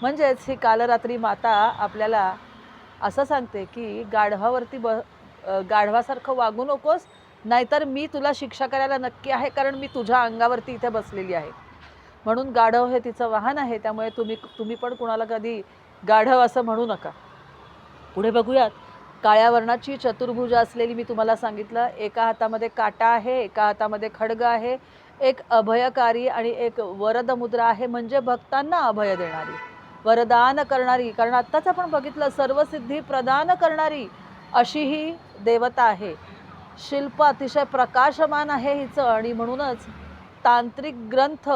म्हणजेच ही कालरात्री माता आपल्याला असं सांगते की गाढवासारखं वागू नकोस, नाहीतर मी तुला शिक्षा करायला नक्की आहे, कारण मी तुझ्या अंगावरती इथे बसलेली आहे. म्हणून गाढव हे तिचं वाहन आहे, त्यामुळे तुम्ही तुम्ही पण कुणाला कधी गाढव असं म्हणू नका. पुढे बघूयात. काळ्या वर्णाची चतुर्भुज असलेली मी तुम्हाला सांगितलं, एका हातामध्ये काटा आहे, एका हातामध्ये खड्ग आहे, एक अभयकारी आणि एक वरद मुद्रा आहे, म्हणजे भक्तांना अभय देणारी, वरदान करणारी. कारण आत्ताच आपण बघितलं, सर्व सिद्धी प्रदान करणारी अशी ही देवता आहे. शिल्प अतिशय प्रकाशमान आहे हिचं, आणि म्हणूनच तांत्रिक ग्रंथ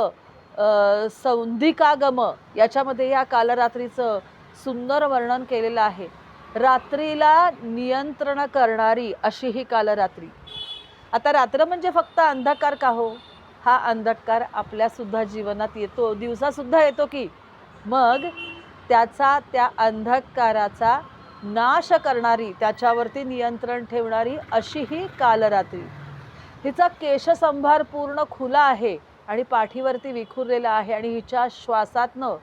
सौंधिकागम याच्यामध्ये या कालरात्रीचं सुंदर वर्णन केलेलं आहे. रात्रीला नियंत्रण करणारी अशी ही कालरात्री. आता रात्र म्हणजे फक्त अंधकार का हो? हा अंधकार आपल्यासुद्धा जीवनात येतो, दिवसासुद्धा येतो की. मग त्या अंधकाराचा नाश करणारी, त्याच्यावरती नियंत्रण ठेवणारी अशी ही कालरात्री. हिचा केशसंभार पूर्ण खुला आहे आणि पाठीवरती विखुरलेला आहे, आणि हिच्या श्वासातनं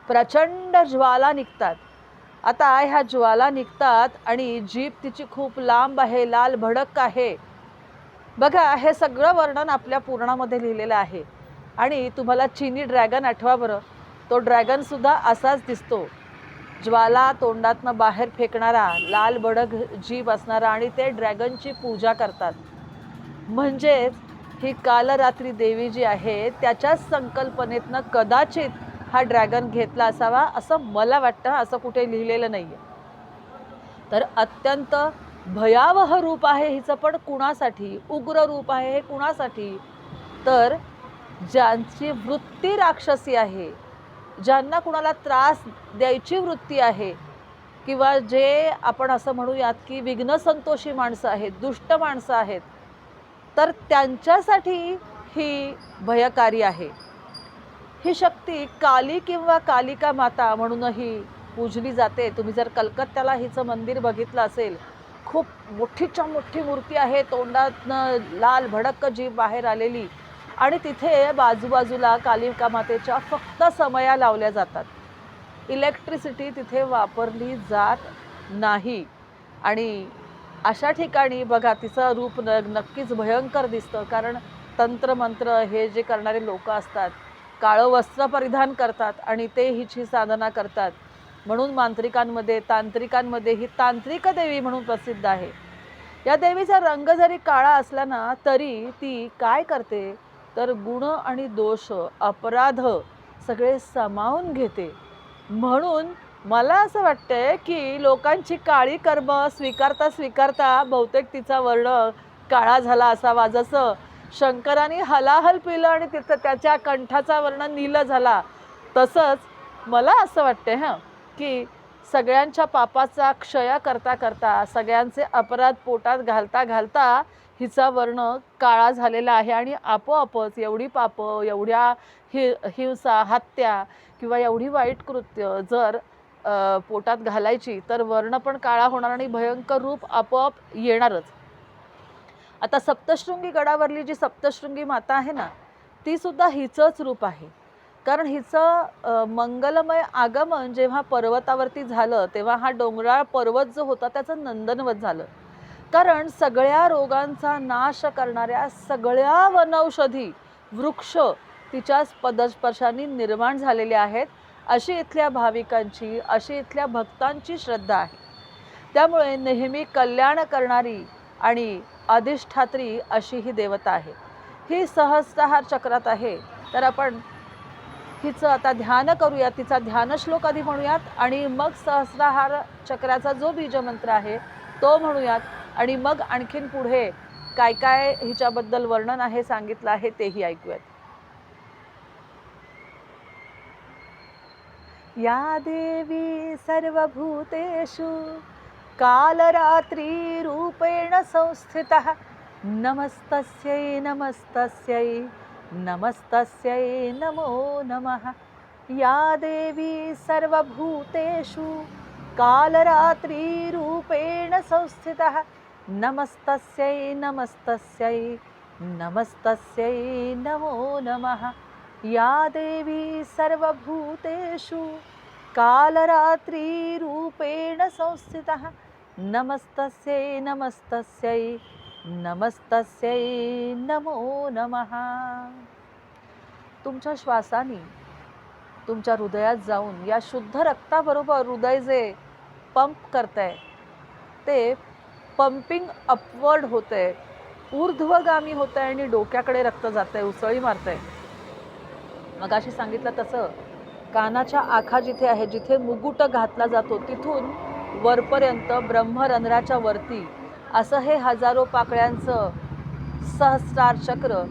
प्रचंड ज्वाला निघतात. आता ह्या ज्वाला निघतात आणि जीभ तिची खूप लांब आहे, लाल भडक आहे. बघा, हे सगळं वर्णन आपल्या पुराणामध्ये लिहिलेलं आहे. आणि तुम्हाला चिनी ड्रॅगन आठवा बरं, तो ड्रॅगन सुद्धा असाच दिसतो. ज्वाला तोंडातनं बाहेर फेकणारा, लाल भडक जीभ असणारा, आणि ते ड्रॅगनची पूजा करतात. म्हणजेच ही कालरात्री देवी जी आहे त्याच्याच संकल्पनेतनं कदाचित हा ड्रॅगन घेतला असावा, असं मला वाटतं. असं कुठे लिहिलेलं नाही आहे. तर अत्यंत भयावह रूप आहे हिचं, पण कुणासाठी? उग्र रूप आहे हे कुणासाठी? तर ज्यांची वृत्ती राक्षसी आहे, ज्यांना कुणाला त्रास द्यायची वृत्ती आहे, किंवा जे आपण असं म्हणूयात की विघ्नसंतोषी माणसं आहेत, दुष्ट माणसं आहेत, तर त्यांच्यासाठी ही भयकारी आहे. ही शक्ती काली किंवा कालिका माता म्हणूनही पूजली जाते. तुम्ही जर कलकत्त्याला हिचं मंदिर बघितलं असेल, खूप मोठीच्या मोठी मूर्ती आहे, तोंडातनं लाल भडक जीभ बाहेर आलेली, आणि तिथे बाजूबाजूला कालिका मातेच्या फक्त समया लावल्या जातात. इलेक्ट्रिसिटी तिथे वापरली जात नाही. आणि अशा ठिकाणी बघा, तिचं रूप नक्कीच भयंकर दिसतं, कारण तंत्रमंत्र हे जे करणारे लोक असतात, काळं वस्त्र परिधान करतात आणि ते हिची साधना करतात. म्हणून तांत्रिकांमध्ये ही तांत्रिक देवी म्हणून प्रसिद्ध आहे. या देवीचा रंग जरी काळा असला ना, तरी ती काय करते, तर गुण आणि दोष, अपराध सगळे सामावून घेते. म्हणून मला असं वाटतंय की लोकांची काळी कर्म स्वीकारता स्वीकारता बहुतेक तिचा वर्ण काळा झाला असावा. जसं शंकराने हलाहल पिलं आणि तिथं त्याच्या कंठाचा वर्ण नील झाला, तसंच मला असं वाटतंय की सगळ्यांच्या पापाचा क्षय करता करता, सगळ्यांचे अपराध पोटात घालता घालता हिचा वर्ण काळा झालेला आहे. आणि आपोआपच एवढी पापं, एवढ्या हिंसा, हत्या किंवा एवढी वाईट कृत्य जर पोटात घालायची, तर वर्ण पण काळा होणार आणि भयंकर रूप आपोआप येणारच. आता सप्तशृंगी गडावरली जी सप्तशृंगी माता आहे ना, ती सुद्धा हिचंच रूप आहे. कारण हिचं मंगलमय आगमन जेव्हा पर्वतावरती झालं, तेव्हा हा डोंगराळ पर्वत जो होता त्याचं नंदनवत झालं. कारण सगळ्या रोगांचा नाश करणाऱ्या सगळ्या वनौषधी वृक्ष तिच्या पदस्पर्शाने निर्माण झालेले आहेत, अशी इथल्या भाविकांची, अशी इथल्या भक्तांची श्रद्धा आहे. त्यामुळे नेहमी कल्याण करणारी आणि अधिष्ठात्री अशी ही देवता आहे. ही सहस्त्रहार चक्रात आहे. तर आपण हिचं आता ध्यान करूयात, तिचा ध्यान श्लोक आधी म्हणूयात, आणि मग सहस्त्रहार चक्राचा जो बीजमंत्र आहे तो म्हणूयात, आणि मग आणखीन पुढे काय काय हिच्याबद्दल वर्णन आहे, सांगितलं आहे, तेही ऐकूयात. या देवी सर्वभूतेषु कालरात्री रूपेण संस्थितः नमस्तस्यै नमस्तस्यै नमस्तस्यै नमो नमः. या देवी सर्वभूतेषु कालरात्री रूपेण संस्थितः नमस्तस्यै नमस्तस्यै नमस्तस्यै नमो नमः. या देवी सर्वभूतेषु कालरात्री रूपेण संस्थितः नमस्तस्यै नमस्तस्यै नमस्तस्यै नमो नमः. तुमच्या श्वासाने तुमच्या हृदयात जाऊन या शुद्ध रक्ताबरोबर हृदय जे पंप करतंय ते पंपिंग अपवर्ड होतंय, ऊर्ध्वगामी होतंय आणि डोक्याकडे रक्त जातंय, उसळी मारतंय. मगाशी सांगितलं तसं कानाच्या आखा जिथे आहे, जिथे मुकुट घातला जातो तिथून वरपर्यंत ब्रह्मरंध्राच्या वरती असं हे हजारो पाकळ्यांचं सहस्रार चक्र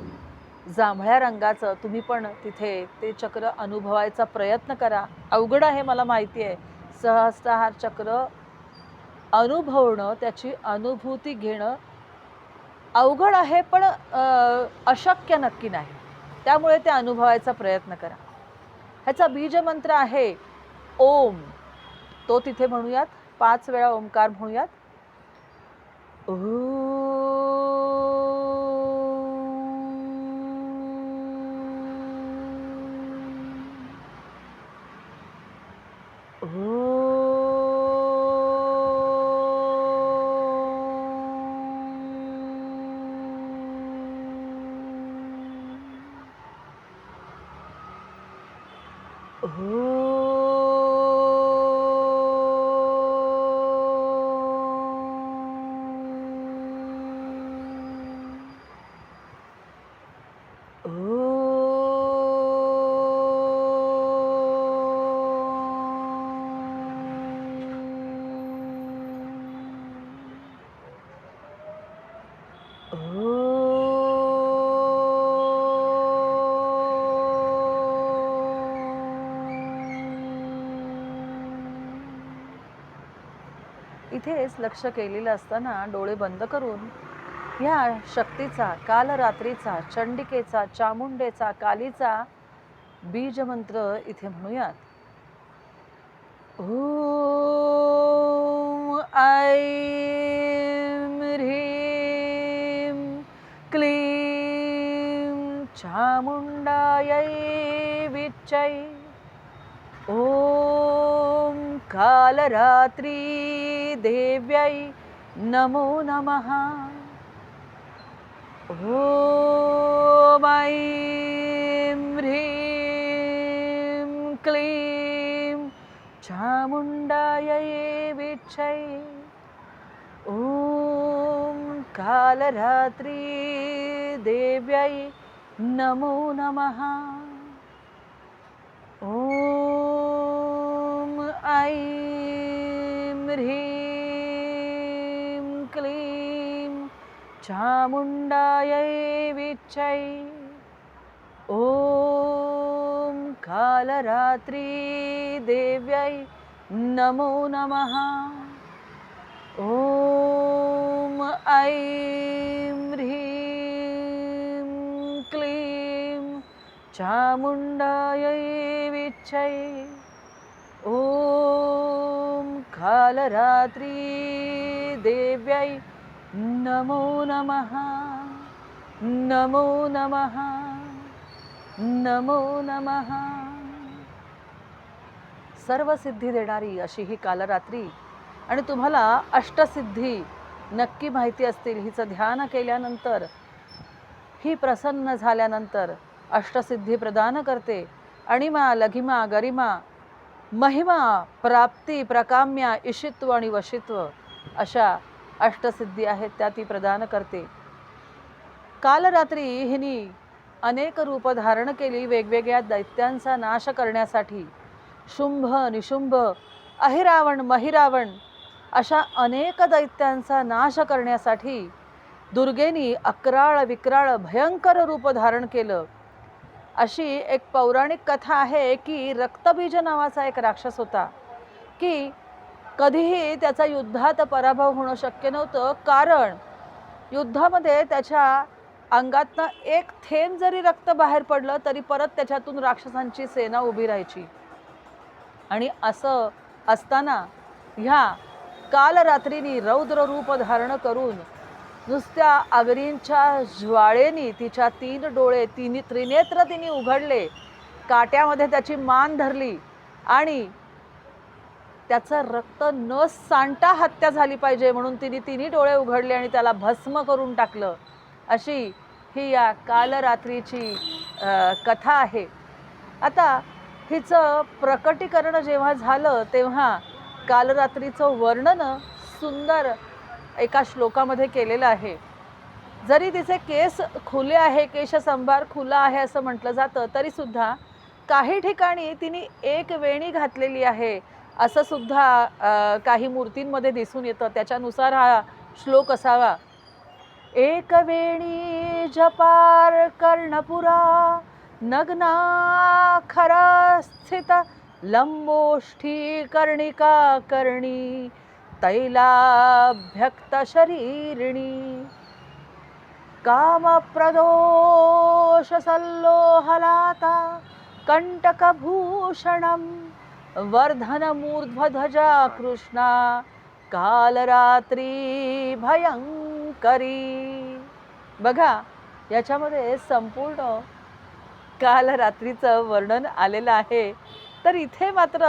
जांभळ्या रंगाचं, तुम्ही पण तिथे ते चक्र अनुभवायचा प्रयत्न करा. अवघड आहे मला माहिती आहे, सहस्रार चक्र अनुभवणं, त्याची अनुभूती घेणं अवघड आहे, पण अशक्य नक्की नाही. त्यामुळे ते अनुभवायचा प्रयत्न करा. ह्याचा बीज मंत्र आहे ओम. तो तिथे म्हणूयात, 5 वेळा ओंकार म्हणूयात. इथेच लक्ष केलेलं असताना डोळे बंद करून ह्या शक्तीचा, कालरात्रीचा, चंडिकेचा, चामुंडेचा, कालीचा बीज मंत्र इथे म्हणूयात. ओम ऐं ह्रीं क्लीं चामुंडायै विच्चै. ओम कालरात्री देव्यै नमो नमः. ओम ऐं ह्रीं क्लीं चामुंडायै विच्चै. ओम कालरात्री देव्यै नमो नमः. ओम ऐं ह्रीं क्लीं चामुंडायै विच्चै. ओम कालरात्री देव्यै नमो नमः. ओम ऐं ह्रीं क्लीं चामुंडायै विच्चै. ओम कालरात्री देव्यै नमो नमः. नमो नमः. नमो नमः. सर्व सिद्धी देणारी अशी ही कालरात्री, आणि तुम्हाला अष्टसिद्धी नक्की माहिती असतील. हिचं ध्यान केल्यानंतर, ही प्रसन्न झाल्यानंतर अष्टसिद्धी प्रदान करते. अणिमा, लघिमा, गरिमा, महिमा, प्राप्ती, प्रकाम्या, इशित्व आणि वशित्व अशा अष्टसिद्धी आहेत त्या ती प्रदान करते. कालरात्री हिनी अनेक रूप धारण केली वेगवेगळ्या दैत्यांचा नाश करण्यासाठी. शुंभ, निशुंभ, अहिरावण, महिरावण अशा अनेक दैत्यांचा नाश करण्यासाठी दुर्गेनी अक्राळ विक्राळ भयंकर रूप धारण केलं. अशी एक पौराणिक कथा आहे की रक्तबीज नावाचा एक राक्षस होता, की कधीही त्याचा युद्धात पराभव होणं शक्य नव्हतं. कारण युद्धामध्ये त्याच्या अंगातनं एक थेंब जरी रक्त बाहेर पडलं तरी परत त्याच्यातून राक्षसांची सेना उभी राहायची. आणि असं असताना ह्या कालरात्रीनी रौद्र रूप धारण करून नुसत्या अग्नींच्या ज्वाळेनी तिच्या 3 डोळे, त्रिनेत्र तिने उघडले, काट्यामध्ये त्याची मान धरली आणि त्याचं रक्त न सांडता हत्या झाली पाहिजे म्हणून तिने तिन्ही डोळे उघडले आणि त्याला भस्म करून टाकलं. अशी ही या कालरात्रीची कथा आहे. आता हिचं प्रकटीकरण जेव्हा झालं तेव्हा कालरात्रीचं वर्णन सुंदर एका श्लोकामध्ये केलेलं आहे. जरी तिचे केस खुले आहे, केशसंभार खुला आहे असं म्हटलं जातं, तरी सुद्धा काही ठिकाणी तिने एक वेणी घातलेली आहे असं सुद्धा काही मूर्तींमध्ये दिसून येतं. त्याच्यानुसार हा श्लोक असावा. एक वेणी जपार कर्णपुरा नग्ना खरा स्थित लंबोष्ठी कर्णिका कर्णी तैलाभ्यक्त शरीरिणी कामप्रदोष सल्लोहलाता कंटकभूषणं वर्धनमूर्ध्वध्वजा कृष्णा कालरात्री भयंकरी. बघा, याच्यामध्ये संपूर्ण कालरात्रीचं वर्णन आलेलं आहे. तर इथे मात्र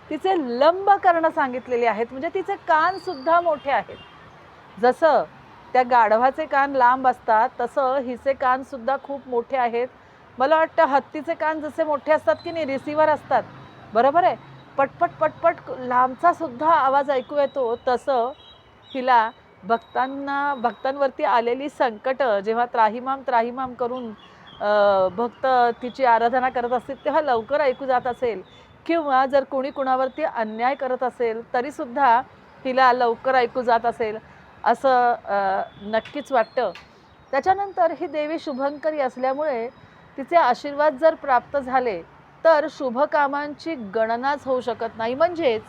तिचे लंब कर्ण सांगितलेले आहेत, म्हणजे तिचे कान सुद्धा मोठे आहेत. जसं त्या गाढवाचे कान लांब असतात तसं हिचे कान सुद्धा खूप मोठे आहेत. मला वाटतं हत्तीचे कान जसे मोठे असतात की नाही, रिसिव्हर असतात, बरोबर आहे, पटपट पटपट लांबचा सुद्धा आवाज ऐकू येतो. तसं हिला भक्तांवरती आलेली संकट जेव्हा त्राहिमाम त्राहिमाम करून भक्त तिची आराधना करत असतील तेव्हा लवकर ऐकू जात असेल, किंवा जर कोणी कुणावरती अन्याय करत असेल तरीसुद्धा हिला लवकर ऐकू जात असेल असं नक्कीच वाटतं. त्याच्यानंतर ही देवी शुभंकरी असल्यामुळे तिचे आशीर्वाद जर प्राप्त झाले तर शुभ कामांची गणनाच होऊ शकत नाही. म्हणजेच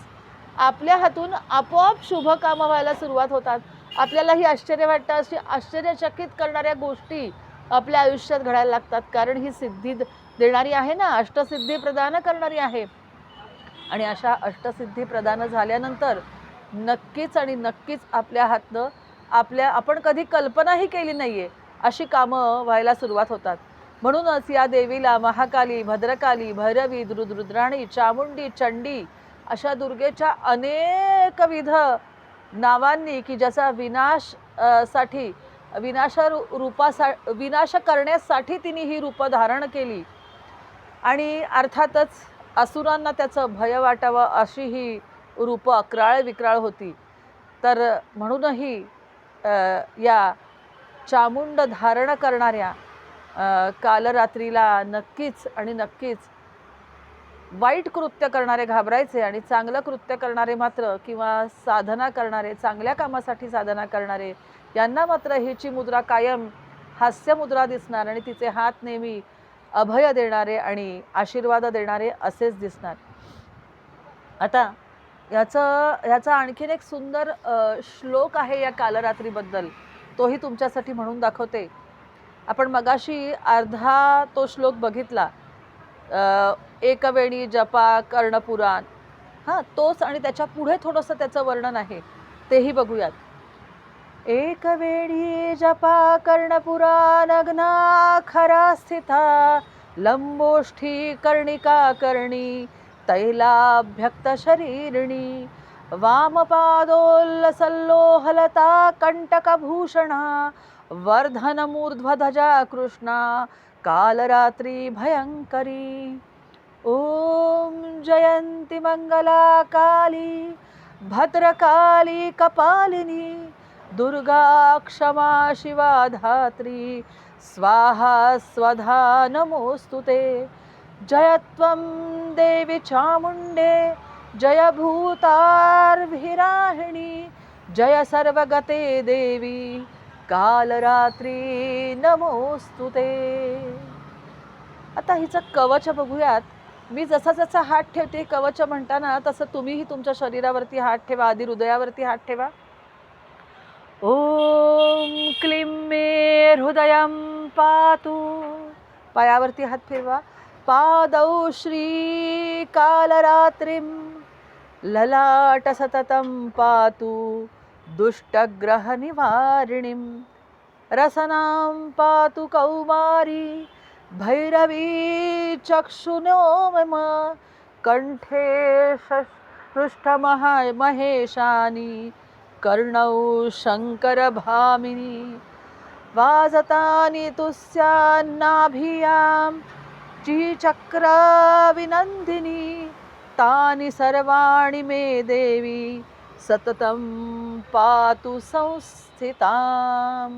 आपल्या हातून आपोआप शुभ कामं व्हायला सुरुवात होतात. आपल्यालाही आश्चर्य वाटतं, अशी आश्चर्यचकित करणाऱ्या गोष्टी आपल्या आयुष्यात घडायला लागतात. कारण ही सिद्धी देणारी आहे ना, अष्टसिद्धी प्रदान करणारी आहे. आणि अशा अष्टसिद्धी प्रदान झाल्यानंतर नक्कीच आणि नक्कीच आपल्या हातनं आपण कधी कल्पनाही केली नाहीये अशी कामं व्हायला सुरुवात होतात. म्हणूनच या देवीला महाकाली, भद्रकाली, भैरवी, रुद्राणी, चामुंडी, चंडी अशा दुर्गेच्या अनेकविध नावांनी, की ज्याचा विनाश करण्यासाठी तिने ही रूपं धारण केली. आणि अर्थातच असुरांना त्याचं भय वाटावं अशी ही रूपं अक्राळ विक्राळ होती. तर म्हणूनही या चामुंड धारण करणाऱ्या कालरात्रीला नक्कीच आणि नक्कीच वाईट कृत्य करणारे घाबरायचे आणि चांगलं कृत्य करणारे मात्र, किंवा साधना करणारे, चांगल्या कामासाठी साधना करणारे, यांना मात्र हिची मुद्रा कायम हास्य मुद्रा दिसणार आणि तिचे हात नेहमी अभय देणारे आणि आशीर्वाद देणारे असेच दिसणार. आता ह्याचा आणखीन एक सुंदर श्लोक आहे या कालरात्रीबद्दल, तोही तुमच्यासाठी म्हणून दाखवते. आपण मगाशी अर्धा तो श्लोक बघितला, एकवेणी जपा कर्णपुराण, हां तोच, आणि त्याच्या पुढे थोडंसं त्याचं वर्णन आहे, तेही बघूयात. एकवेणी जपा कर्णपुराण नग्ना खरा स्थिता लंबोष्ठी कर्णिका कर्णी तैलाभ्यक्त शरीरिणी वामपादोल्लसल्लोहलता कंटकभूषणा वर्धनमूर्ध्वध्वजा कृष्णा कालरात्री भयंकरी. ओम जयंती मंगला काली भद्रकाली कपालिनी दुर्गा क्षमा शिवा धात्री स्वाहा स्वधा नमोस्तुते. जयत्वं देवी चामुंडे जय भूतार्भिराहिणी जय सर्वगते देवी कालरात्री नमोस्तुते. आता हिचं कवच बघूयात. मी जसा जसा हात ठेवते कवच म्हणताना तसं तुम्हीही तुमच्या शरीरावरती हात ठेवा, आधी हृदयावरती हात ठेवा. ओम क्लीं मे हृदयं पातु, पायावरती हात फिरवा. पादौ श्री कालरात्रिं ललाट सततं पातु दुष्टग्रह निवारिणीं. रसनां पातु कौमारी भैरवी चक्षुनो मम कंठे पृष्ठमहेशानि कर्णौ शङ्करभामिनी वाजतानि तुस्यान्नाभियां चक्रविनन्दिनी तानि सर्वाणि मे देवी सततं पातु संस्थिताम्.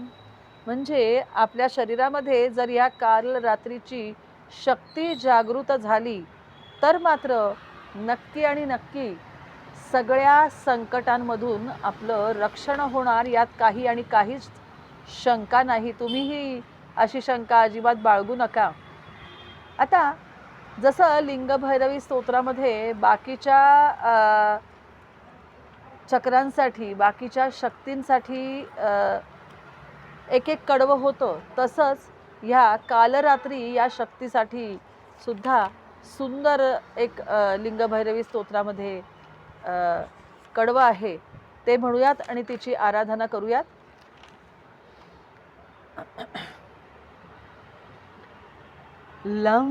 म्हणजे आपल्या शरीरामध्ये जर या काल रात्रीची शक्ती जागृत झाली तर मात्र नक्की आणि नक्की सगळ्या संकटांमधून आपलं रक्षण होणार, यात काही आणि काहीच शंका नाही. तुम्हीही अशी शंका अजिबात बाळगू नका. आता जसं लिंगभैरवी स्तोत्रामध्ये बाकीच्या चक्रांसाठी, बाकीच्या शक्तींसाठी एक एक कडवं होतं, तसंच ह्या कालरात्री या शक्तीसाठी सुद्धा सुंदर एक लिंगभैरवी स्तोत्रामध्ये कडवं आहे. ते म्हणूयात आणि तिची आराधना करूयात. लं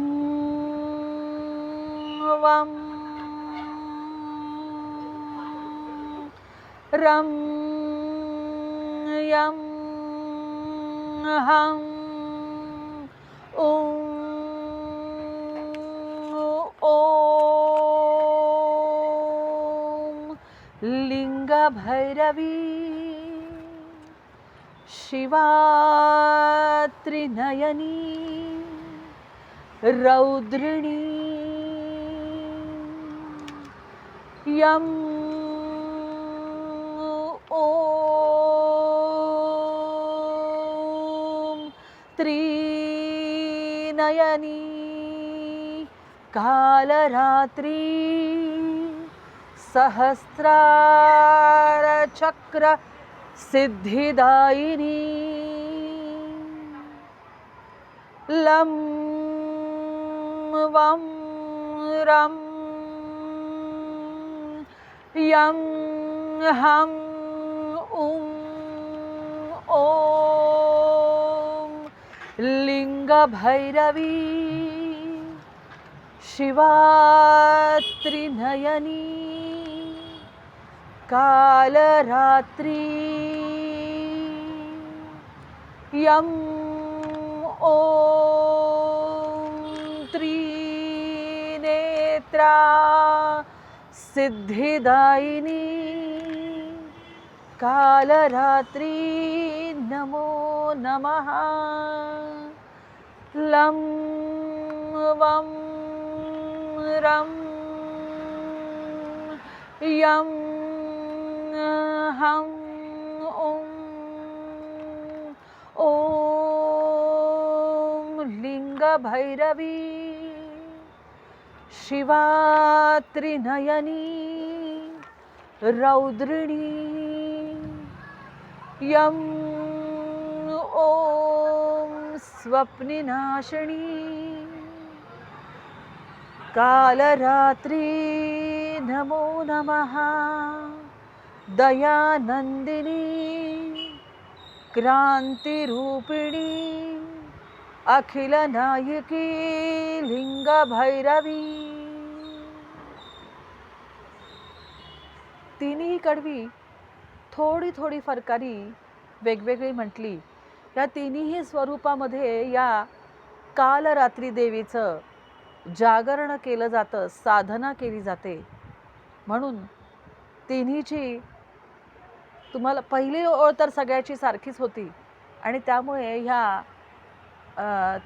वं रं यं हं ॐ लिंगभैरवी शिवा त्रिनयनी रौद्रिणी यं ॐ त्रिनयनी कालरात्री सहस्रार चक्र सिद्धिदायिनी लं वं रं यं हं ॐ लिंगभैरवी शिवा त्रिनयनी कालरात्री यं ॐ त्रिनेत्रा सिद्धिदायिनी कालरात्री नमो नमः. लं वं रं यं हं ॐ लिंगभैरवी शिवा त्रिनयनी रौद्रिणी यं ॐ स्वप्निनाशिनी कालरात्री नमो नमः. दयानंदिनी क्रांतिरूपिणी अखिल नायकी लिंगभैरवी. तिन्ही कडवी थोडी थोडी फरकारी वेगवेगळी म्हटली. या तिन्ही स्वरूपामध्ये या कालरात्री देवीचं जागरण केलं जातं, साधना केली जाते. म्हणून तिन्हीची तुम्हाला पहिली ओळ तर सगळ्याची सारखीच होती आणि त्यामुळे ह्या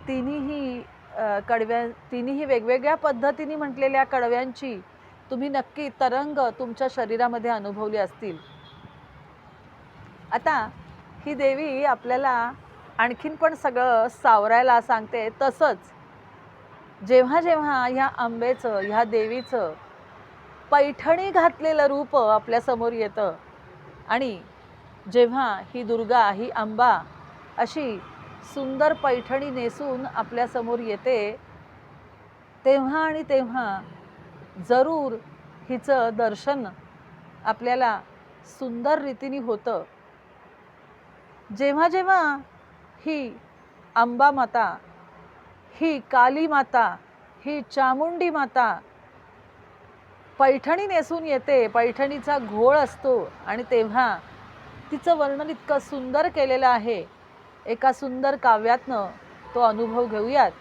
तिन्ही वेगवेगळ्या पद्धतीने म्हटलेल्या कडव्यांची तुम्ही नक्की तरंग तुमच्या शरीरामध्ये अनुभवली असतील. आता ही देवी आपल्याला आणखीन पण सगळं सावरायला सांगते. तसंच जेव्हा जेव्हा ह्या आंबेचं, ह्या देवीचं पैठणी घातलेलं रूप आपल्या समोर येतं आणि जेव्हा ही दुर्गा, ही अंबा अशी सुंदर पैठणी नेसून आपल्या समोर येते, तेव्हा आणि तेव्हा जरूर हिचं दर्शन आपल्याला सुंदर रीतीने होतं. जेव्हा जेव्हा ही अंबा माता, ही काली माता, ही चामुंडी माता पैठणी नेसून येते, पैठणीचा घोळ असतो आणि तेव्हा तिचं वर्णन इतकं सुंदर केलेलं आहे. एका सुंदर काव्यातनं तो अनुभव घेऊयात.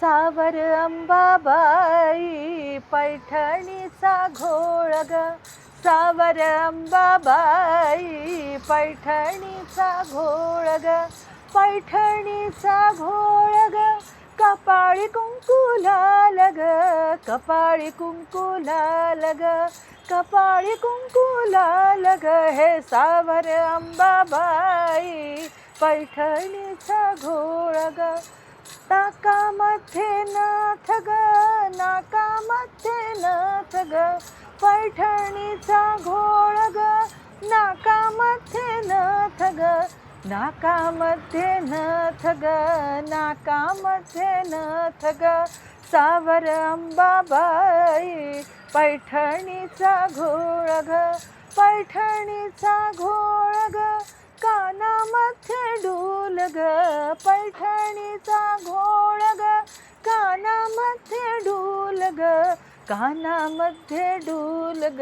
सावर अंबाबाई पैठणीचा घोळ ग, सावर अंबाबाई पैठणीचा घोळ ग, पैठणीचा घोळ ग, कपाळी कुंकू लाल ग, कपाळी कुंकू लाल ग, कपाळी कुंकू लाल ग, हे सावर अंबाबाई पैठणीचा घोळ ग. नाकामध्ये नथ ग, नाकामध्ये नथ ग, पैठणीचा घोळ ग, नाकामध्ये नथ ग, नाकामध्ये नथ ग, नाकामध्ये नथ ग, सावर अंबाबाई पैठणीचा घोळ ग, पैठणीचा घोळ ग, कानामध्ये डूल ग, पैठणीचा घोळ ग, कानामध्ये डूल ग, कानामध्ये डूल ग,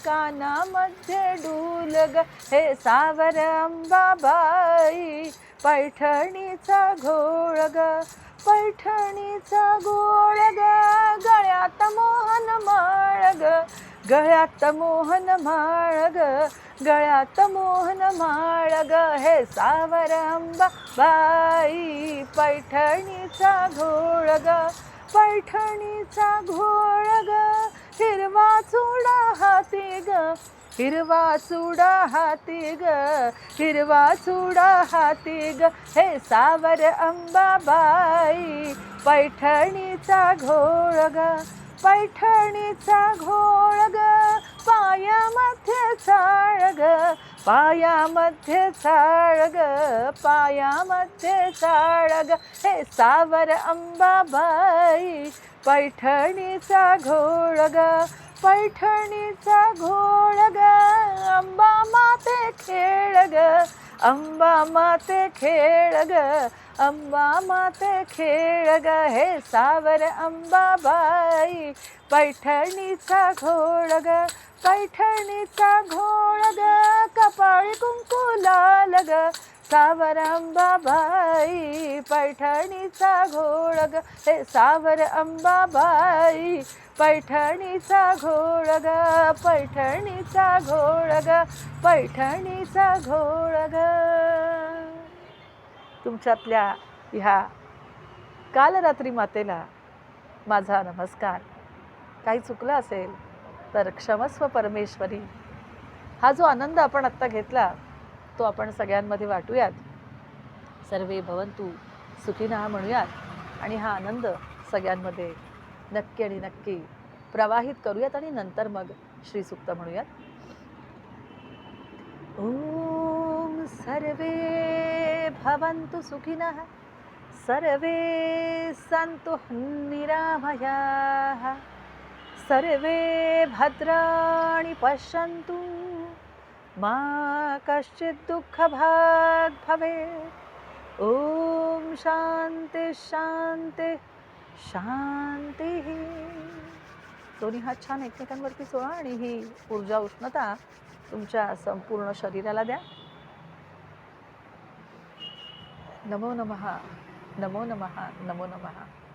कानामध्ये डूल ग, हे सावर अंबाबाई पैठणीचा घोळ ग, पैठणीचा घोळ ग, गळ्यात मोहन माळ ग, गळ्यात मोहन माळ ग, गळ्यात मोहन माळ ग, हे सावर अंबाबाई पैठणीचा घोळ ग, पैठणीचा घोळ ग, हिरवा चुडा हाती ग, हिरवा चुडा हाती ग, हिरवा चुडा हाती ग, हे सावर अंबाबाई पैठणीचा घोळ ग, पैठणीचा घोळ ग, पायामध्ये चाळ ग, पायामध्ये चाळ ग, पायामध्ये चाळ ग, हे सावर अंबाबाई पैठणीचा घोळ ग, पैठणीचा घोळ ग, अंबा माते खेळ ग, अंबा माते खेळ ग, अंबा माते खेळ ग, हे सावर अंबाबाई पैठणीचा घोळ ग, पैठणीचा घोळ ग, कपाळी कुंकू लाल ग, सावर अंबाबाई पैठणीचा घोळ ग, हे सावर अंबाबाई पैठणीचा घोळ ग, पैठणीचा घोळ ग, पैठणीचा घोळ ग. तुमच्यातल्या ह्या कालरात्री मातेला माझा नमस्कार. काही चुकलं असेल तर क्षमस्व परमेश्वरी. हा जो आनंद आपण आत्ता घेतला तो आपण सगळ्यांमध्ये वाटूयात. सर्वे भवन्तु सुखिनः म्हणूयात आणि हा आनंद सगळ्यांमध्ये नक्की आणि नक्की प्रवाहित करूयात आणि नंतर मग श्रीसूक्त म्हणूयात. ओम सर्वे भवन्तु सुखिनः, सर्वे सन्तु निरामयाः, सर्वे भद्राणि पश्यन्तु, मा कश्चित् दुःखभाग् भवेत्. ओम शांती शांती शांती. दोन्ही हात छान एकमेकांवरती चोळा आणि ही ऊर्जा उष्णता तुमच्या संपूर्ण शरीराला द्या. नमो नमः, नमो नमः, नमो नमः.